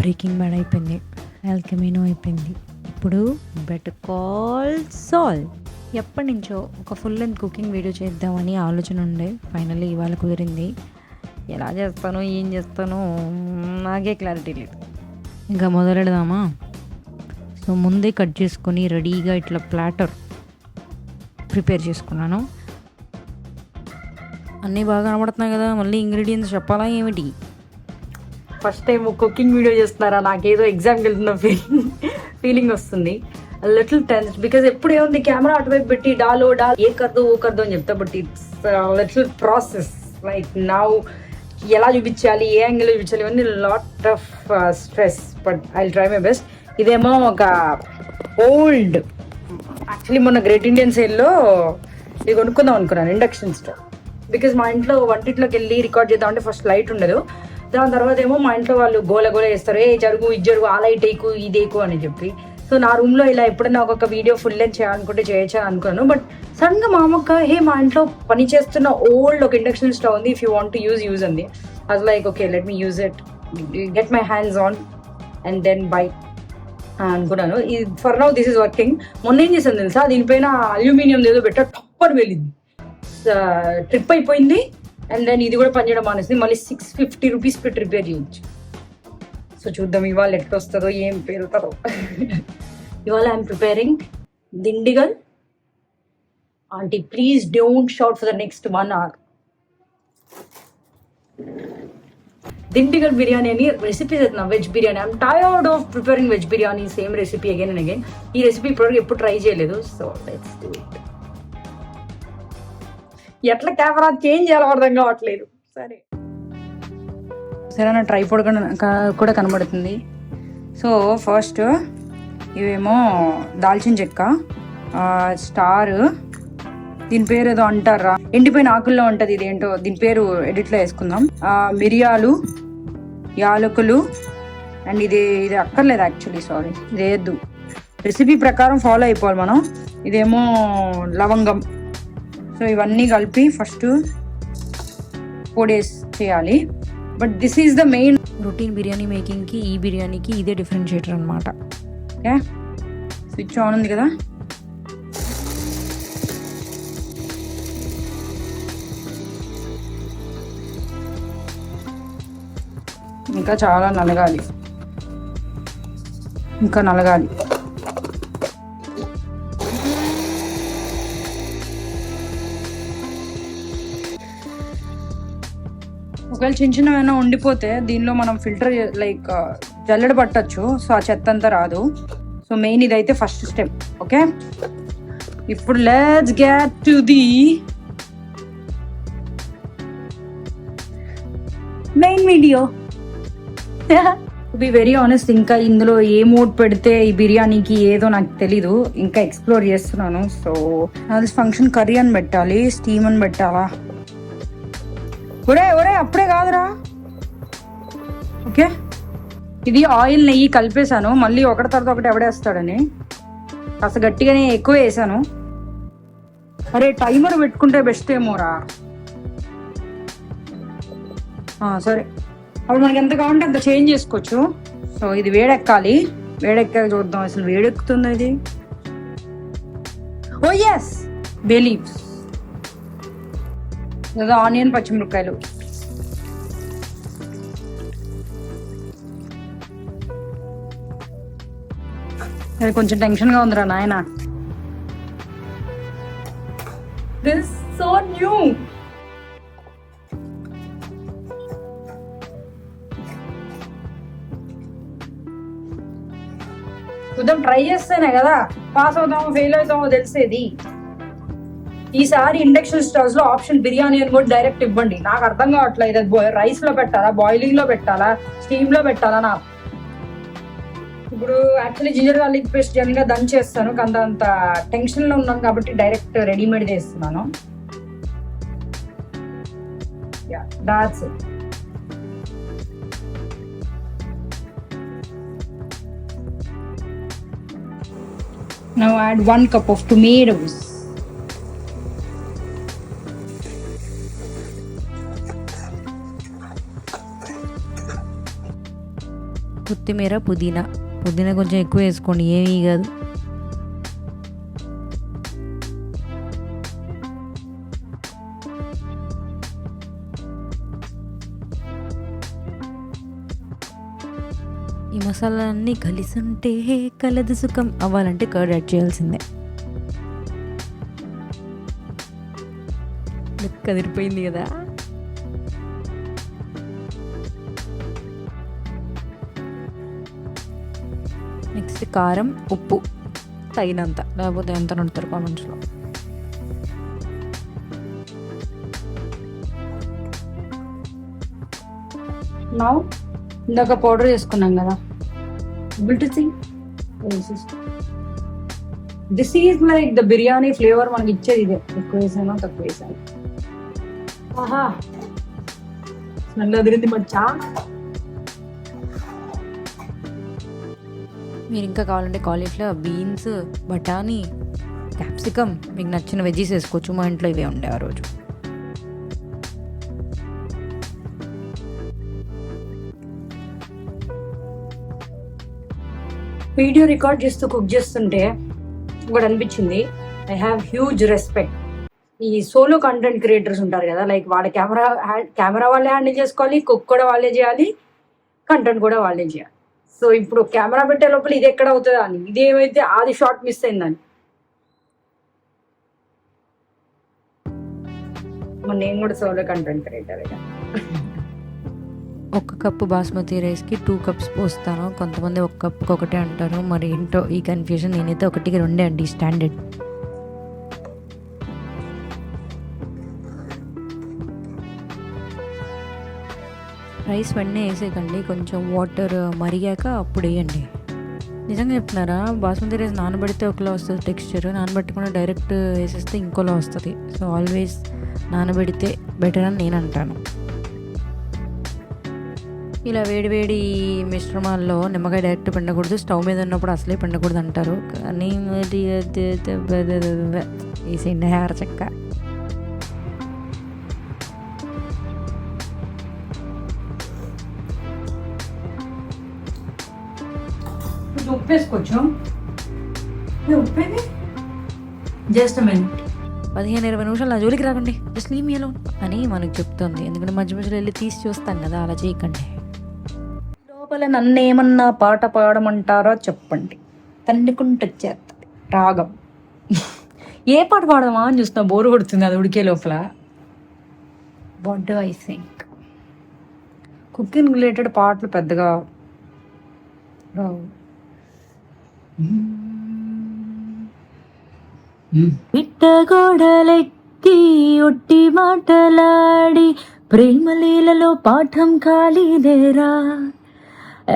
Breaking bad అయిపోయింది, L Camino అయిపోయింది. ఇప్పుడు బెటర్ కాల్ సాల్. ఎప్పటి నుంచో ఒక ఫుల్ లెంత్ కుకింగ్ వీడియో చేద్దామని ఆలోచన ఉండే. ఫైనల్లీ ఇవాళ కుదిరింది. ఎలా చేస్తానో ఏం చేస్తానో నాకే క్లారిటీ లేదు. ఇంకా మొదలెడదామా? సో ముందే కట్ చేసుకొని రెడీగా ఇట్లా ప్లాటర్ ప్రిపేర్ చేసుకున్నాను. అన్నీ బాగా కనబడుతున్నాయి కదా, మళ్ళీ ఇంగ్రీడియంట్స్ చెప్పాలా ఏమిటి? ఫస్ట్ టైం కుకింగ్ వీడియో చేస్తున్నారా, నాకేదో ఎగ్జామ్కి వెళ్తున్న ఫీలింగ్ వస్తుంది. లిటిల్ టెన్స్ బికాజ్ ఎప్పుడు ఏముంది కెమెరా అటువైపు పెట్టి డాలో ఏ కర్దో ఓ కర్దో అని చెప్తా. But it's little process. Like now ఎలా చూపించాలి, ఏ యాంగిల్ చూపించాలి, ఇవన్నీ lot of stress. But I try my best. ఇదేమో ఒక ఓల్డ్, యాక్చువల్లీ మొన్న గ్రేట్ ఇండియన్ సేల్లో ఇది కొనుక్కుందాం అనుకున్నాను, ఇండక్షన్ స్టవ్. బికాజ్ మా ఇంట్లో వంటింట్లోకి వెళ్ళి రికార్డ్ చేద్దామంటే ఫస్ట్ లైట్ ఉండదు. దాని తర్వాత ఏమో మా ఇంట్లో వాళ్ళు గోల చేస్తారు, ఏ జరుగు ఇది జరుగు, ఆ లైట్ వేయకు ఇదేకు అని చెప్పి. సో నా రూమ్లో ఇలా ఎప్పుడైనా ఒక్కొక్క వీడియో ఫుల్ లెంత్ చేయాలనుకుంటే చేయొచ్చు అనుకున్నాను. బట్ సడన్గా మా అమ్మక్క మా ఇంట్లో పని చేస్తున్న ఓల్డ్ ఒక ఇండక్షన్ స్టవ్ ఉంది, if you want to use అంది. అది like okay let me use it, get my hands on and then buy అనుకున్నాను. ఇది for now this is working. మొన్న ఏం చేశాను తెలుసా, దీనిపైన అల్యూమినియం ఏదో పెట్టా టప్పని వెళ్ళింది, ట్రిప్ అయిపోయింది. అండ్ దెన్ ఇది కూడా పనిచేయడం మానేసింది. మళ్ళీ 650 రూపీస్ పెట్టి రిపేర్ చేయొచ్చు. సో చూద్దాం ఇవాళ ఎట్లా వస్తుందో, ఏం పేరుతుందో. ఇవాళ I'm preparing Dindigul. Aunty please don't shout for the next 1 hour. Dindigul biryani అని రెసిపీ చేస్తున్నా, veg biryani. I'm tired of preparing veg biryani, same recipe again and again. ఈ రెసిపీ ఇప్పటివరకు ఎప్పుడు ట్రై చేయలేదు. So let's do it. ఎట్లా కెమెరా చేంజ్ చేయాలో అర్థం కావట్లేదు. సరే నా ట్రైపోడ్ కూడా కనబడుతుంది. సో ఫస్ట్ ఇవేమో దాల్చిన చెక్క, స్టార్, దీని పేరు ఏదో అంటారా, ఎండిపోయిన ఆకుల్లో ఉంటుంది, ఇదేంటో దీని పేరు ఎడిట్లో వేసుకుందాం. మిరియాలు, యాలకులు, అండ్ ఇది అక్కర్లేదు యాక్చువల్లీ, సారీ ఇది వేయద్దు, రెసిపీ ప్రకారం ఫాలో అయిపోవాలి మనం. ఇదేమో లవంగం. సో ఇవన్నీ కలిపి ఫస్ట్ పొడి చేయాలి. But this is the main routine biryani మేకింగ్కి ఈ బిర్యానీకి ఇదే డిఫరెన్షియేటర్ అనమాట. ఓకే, స్విచ్ ఆన్ ఉంది కదా. ఇంకా చాలా నలగాలి, ఇంకా నలగాలి. ఒకవేళ చిన్న చిన్న ఏమైనా ఉండిపోతే దీనిలో మనం ఫిల్టర్ లైక్ జల్లెడ పట్టచ్చు. సో ఆ చెత్త అంతా రాదు. సో మెయిన్ ఇదైతే ఫస్ట్ స్టెప్. ఓకే, ఇప్పుడు let's get to the main video. To be very honest, ఇంకా ఇందులో ఏ మోడ్ పెడితే ఈ బిర్యానీకి ఏదో నాకు తెలీదు, ఇంకా ఎక్స్ప్లోర్ చేస్తున్నాను. సో అది ఫంక్షన్ కర్రీ అని పెట్టాలి, స్టీమ్ అని పెట్టాలా? ఒరే అప్పుడే కాదురా. ఓకే, ఇది ఆయిల్ నెయ్యి కలిపేశాను. మళ్ళీ ఒకటి తర్వాత ఒకటి ఎవడేస్తాడని కాస్త గట్టిగానే ఎక్కువ వేసాను. అరే టైమర్ పెట్టుకుంటే బెస్ట్ ఏమోరా. సరే, అప్పుడు మనకి ఎంత కావాలంటే అంత చేంజ్ చేసుకోవచ్చు. సో ఇది వేడెక్కాలి, వేడెక్కాక చూద్దాం అసలు వేడెక్కుతుందా ఇది. ఓ ఎస్, బే లీవ్స్, లేదా ఆనియన్, పచ్చిమిరపకాయలు. అది కొంచెం టెన్షన్గా ఉందిరా నాయన. This so new. చూద్దాం, ట్రై చేస్తేనే కదా పాస్ అవుతామో ఫెయిల్ అవుతామో తెలిసేది. ఈసారి ఇండక్షన్ స్టవ్స్ లో ఆప్షన్ బిర్యానీ అని కూడా డైరెక్ట్ ఇవ్వండి. నాకు అర్థం కావట్లేదు, రైస్ లో పెట్టాలా, బాయిలింగ్ లో పెట్టాలా, స్టీమ్ లో పెట్టాలా. నాకు ఇప్పుడు actually ginger garlic paste general గా దంచేస్తాను, అంత టెన్షన్ లో ఉన్నాను కాబట్టి డైరెక్ట్ రెడీమేడ్ చేస్తున్నాను. That's it. Now add 1 cup of tomatoes. కొత్తిమీర, పుదీనా కొంచెం ఎక్కువ వేసుకోండి, ఏమీ కాదు. ఈ మసాలాలన్నీ కలిసి ఉంటే కలదు సుఖం అవ్వాలంటే కర్డ్ యాడ్ చేయాల్సిందే. కదిరిపోయింది కదా. నెక్స్ట్ కారం, ఉప్పు తగినంత, లేకపోతే ఎంత నడుతారు కామెంట్స్లో. నౌ ఇందాక పౌడర్ చేసుకున్నాం కదా, this is like the biryani flavour మనకి ఇచ్చేది ఇదే. ఎక్కువ వేసాను తక్కువ వేసాను. ఆహా స్మెల్ అదిరింది మచ్చా. మీరు ఇంకా కావాలంటే కాలీఫ్లవర్, బీన్స్, బఠానీ, క్యాప్సికమ్, మీకు నచ్చిన వెజ్జీస్ వేసుకోవచ్చు. మా ఇంట్లో ఇవే ఉండే ఆ రోజు. వీడియో రికార్డ్ చేస్తూ కుక్ చేస్తుంటే ఒకటి అనిపించింది, ఐ హ్యావ్ హ్యూజ్ రెస్పెక్ట్. ఈ సోలో కంటెంట్ క్రియేటర్స్ ఉంటారు కదా, లైక్ వాళ్ళ కెమెరా వాళ్ళే హ్యాండిల్ చేసుకోవాలి, కుక్ కూడా వాళ్ళే చేయాలి, కంటెంట్ కూడా వాళ్ళే చేయాలి. సో ఇప్పుడు కెమెరా పెట్టే లోపల ఇది ఎక్కడ అవుతుందా అని, ఇది ఏమైతే అది షార్ట్ మిస్ అయిందని. నేను కూడా సోలో కంటెంట్ క్రియేటర్. ఒక కప్పు బాస్మతి రైస్కి 2 cups పోస్తాను. కొంతమంది 1 cup ఒకటే అంటారు, మరి ఏంటో ఈ కన్ఫ్యూజన్. నేనైతే 1కి 2 అండి స్టాండర్డ్. రైస్ వెంటనే వేసేయకండి, కొంచెం వాటర్ మరిగాక అప్పుడు వేయండి. నిజంగా చెప్తున్నారా, బాస్మతి రైస్ నానబెడితే ఒకలా వస్తుంది టెక్స్చర్, నానబెట్టకుండా డైరెక్ట్ వేసేస్తే ఇంకోలా వస్తుంది. సో ఆల్వేస్ నానబెడితే బెటర్ అని నేను అంటాను. ఇలా వేడి మిశ్రమాల్లో నిమ్మకాయ డైరెక్ట్ పిండకూడదు, స్టవ్ మీద ఉన్నప్పుడు అసలే పిండకూడదు అంటారు. కానీ వేసేయండి హెయిర్ చెక్క. ఉప్పు వేసుకోవచ్చు. ఉప్పేది జస్ట్ 15-20 నిమిషాలు నా జోలికి రాకండి, జస్ట్ లీవ్ మీ అలోన్ అని మనకు చెప్తుంది. ఎందుకంటే మధ్య మధ్యలో వెళ్ళి తీసి చూస్తాం కదా, అలా చేయకండి. లోపల నన్ను ఏమన్నా పాట పాడమంటారో చెప్పండి, తన్నుకుంటొచ్చేస్తుంది రాగం. ఏ పాట పాడదామా అని చూస్తున్నా, బోరు కొడుతుంది అది ఉడికే లోపల. What do I think, cooking related పాటలు పెద్దగా రావు. పిట్టగోడలెక్కి ఒట్టి మాటలాడి ప్రేమలీలలో పాఠం ఖాళీదేరా.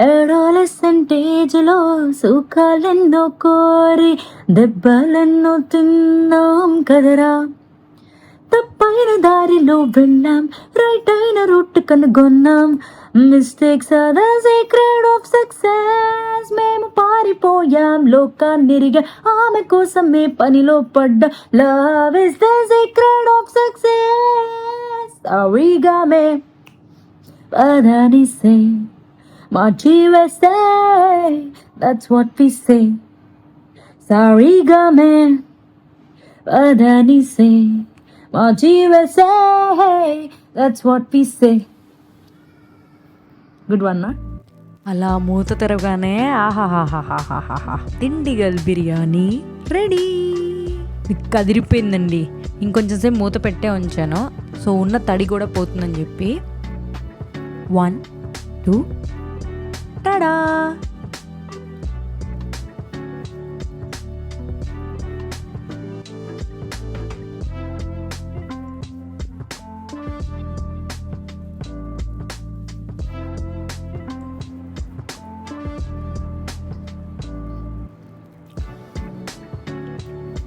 అడాలసెంటేజ్లో సుఖాలెన్నో కోరి దెబ్బలెన్నో తిన్నాం కదరా. తప్పైన దారిలో వెళ్ళాం, రైట్ అయిన రూట్ కనుగొన్నాం. Mistakes are the secret of success. మేము పారిపోయాం లోకాన్నిరిగా, ఆమె కోసమే పనిలో పడ్డా. Love is the secret of success. అరిగామే పదని సే మార్చివేసే, that's what we say. సారీగామే పదని సే మార్చివేసే, that's what we say. Good one. అలా మూత తెరవగానే ఆహాహాహాహాహా, తిండిగల్ బిర్యానీ రెడీ. కదిరిపోయిందండి. ఇంకొంచెం సేపు మూత పెట్టే ఉంచాను, సో ఉన్న తడి కూడా పోతుందని చెప్పి. 1 2 టడా.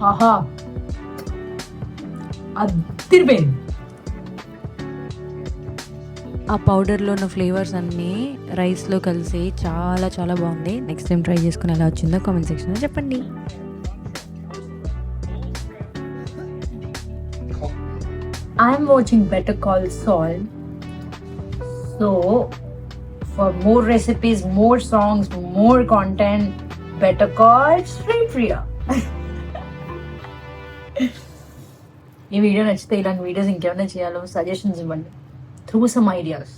ఆహా అదిరిపోయింది. ఆ పౌడర్లో ఉన్న ఫ్లేవర్స్ అన్నీ రైస్లో కలిసి చాలా చాలా బాగుంది. నెక్స్ట్ టైం ట్రై చేసుకుని ఎలా వచ్చిందో కామెంట్ సెక్షన్లో చెప్పండి. ఐఎమ్ వాచింగ్ బెటర్ కాల్ సాల్. So For more recipes, more songs, more content, better call Sripriya. ఈ వీడియో నచ్చితే ఇలాంటి వీడియోస్ ఇంకేమైనా చేయాలో సజెషన్స్ ఇవ్వండి. Through some ideas.